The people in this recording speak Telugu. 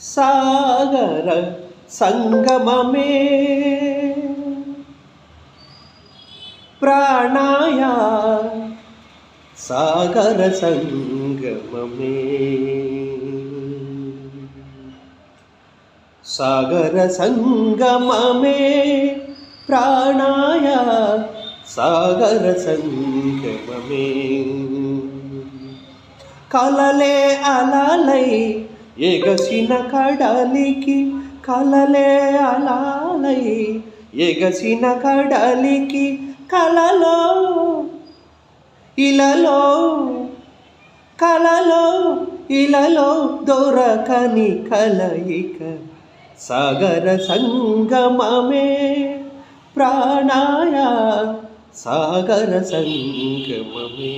సాగర సంగమమే ప్రాణాయ సాగర సంగమమే సాగర సంగమమే ప్రాణాయ సాగర సంగమమే కలలే అలలై ఎగసిన కడలికి కలలే అలలై ఎగసిన కడలికి కలలో ఇలలో కలలో ఇలలో దొరకని కలయిక సాగర సంగమమే ప్రాణాయ సాగర సంగమమే